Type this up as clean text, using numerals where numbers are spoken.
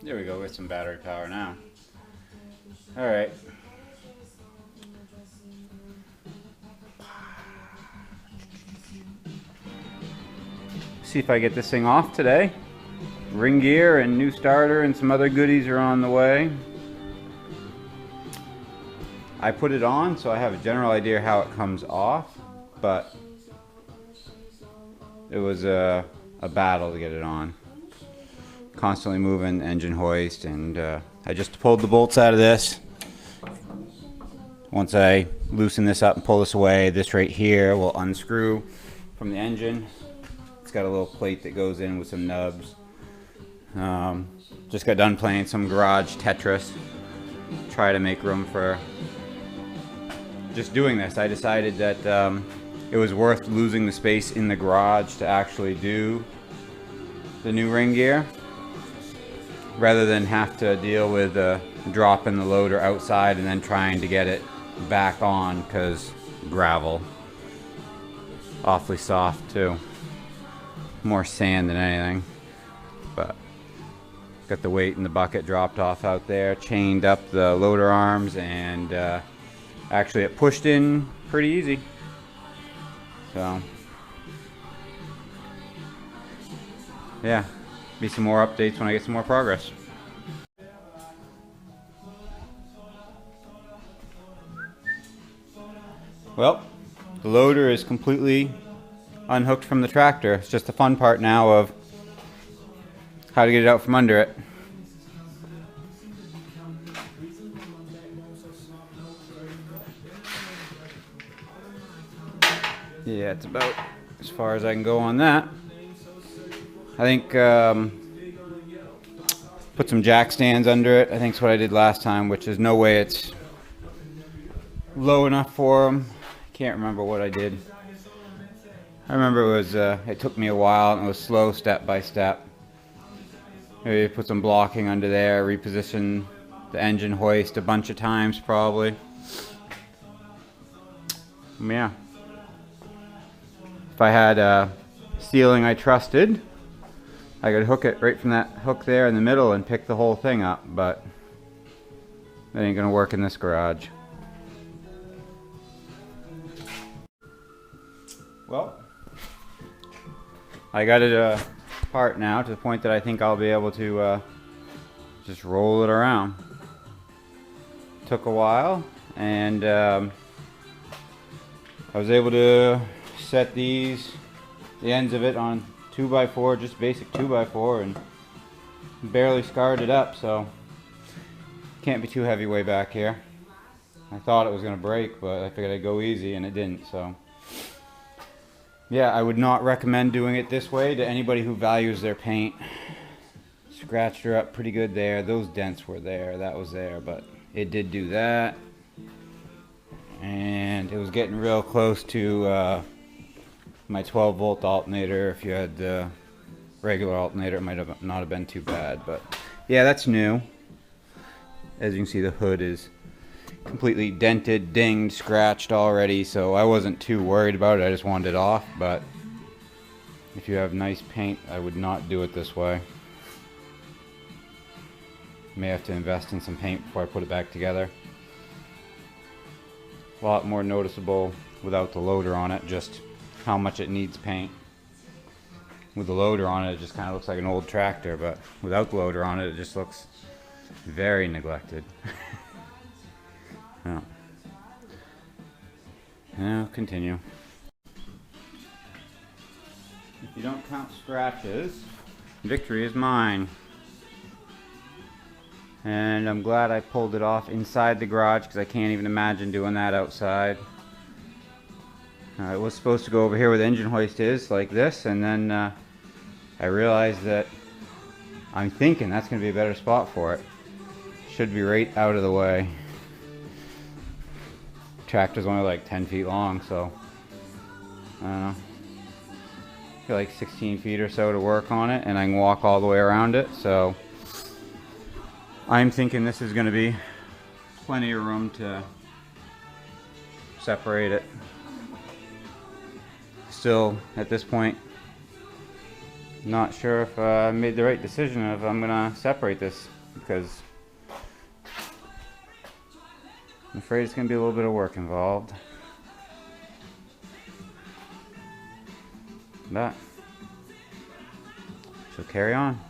There we go, with some battery power now. Alright. See if I get this thing off today. Ring gear and new starter and some other goodies are on the way. I put it on so I have a general idea how it comes off, but it was a battle to get it on. Constantly moving engine hoist, and I just pulled the bolts out of this. Once I loosen this up and pull this away, this right here will unscrew from the engine. It's got a little plate that goes in with some nubs. Just got done playing some garage Tetris. Try to make room for just doing this. I decided that it was worth losing the space in the garage to actually do the new ring gear, rather than have to deal with dropping the loader outside and then trying to get it back on, because gravel. Awfully soft too. More sand than anything. But got the weight in the bucket dropped off out there, chained up the loader arms, and actually it pushed in pretty easy. So yeah, be some more updates when I get some more progress. Well, the loader is completely unhooked from the tractor. It's just the fun part now of how to get it out from under it. Yeah, it's about as far as I can go on that. I think put some jack stands under it. I think it's what I did last time, which is no way it's low enough for them. Can't remember what I did. I remember it was it took me a while and it was slow, step by step. Maybe put some blocking under there, reposition the engine hoist a bunch of times probably. Yeah. If I had a ceiling I trusted, I could hook it right from that hook there in the middle and pick the whole thing up, but that ain't gonna work in this garage. Well, I got it apart now to the point that I think I'll be able to just roll it around. Took a while, and I was able to set the ends of it on 2x4, just basic 2x4, and barely scarred it up, so can't be too heavy way back here. I thought it was gonna break, but I figured I'd go easy, and it didn't. So yeah, I would not recommend doing it this way to anybody who values their paint. Scratched her up pretty good there. Those dents were there, that was there, but it did do that. And it was getting real close to my 12 volt alternator. If you had the regular alternator, it might have not have been too bad, but yeah, that's new. As you can see, the hood is completely dented, dinged, scratched already, so I wasn't too worried about it. I just wanted it off, but if you have nice paint, I would not do it this way. May have to invest in some paint before I put it back together. A lot more noticeable without the loader on it, just how much it needs paint. With the loader on it, it just kind of looks like an old tractor, but without the loader on it, it just looks very neglected. Yeah. Now continue. If you don't count scratches, victory is mine. And I'm glad I pulled it off inside the garage, because I can't even imagine doing that outside. It was supposed to go over here where the engine hoist is, like this, and then I realized that I'm thinking that's going to be a better spot for it. Should be right out of the way. Tractor's only like 10 feet long, so I don't know. I feel like 16 feet or so to work on it, and I can walk all the way around it, so I'm thinking this is going to be plenty of room to separate it. Still, at this point, Not sure if I made the right decision if I'm gonna separate this, because I'm afraid it's gonna be a little bit of work involved. But she'll carry on.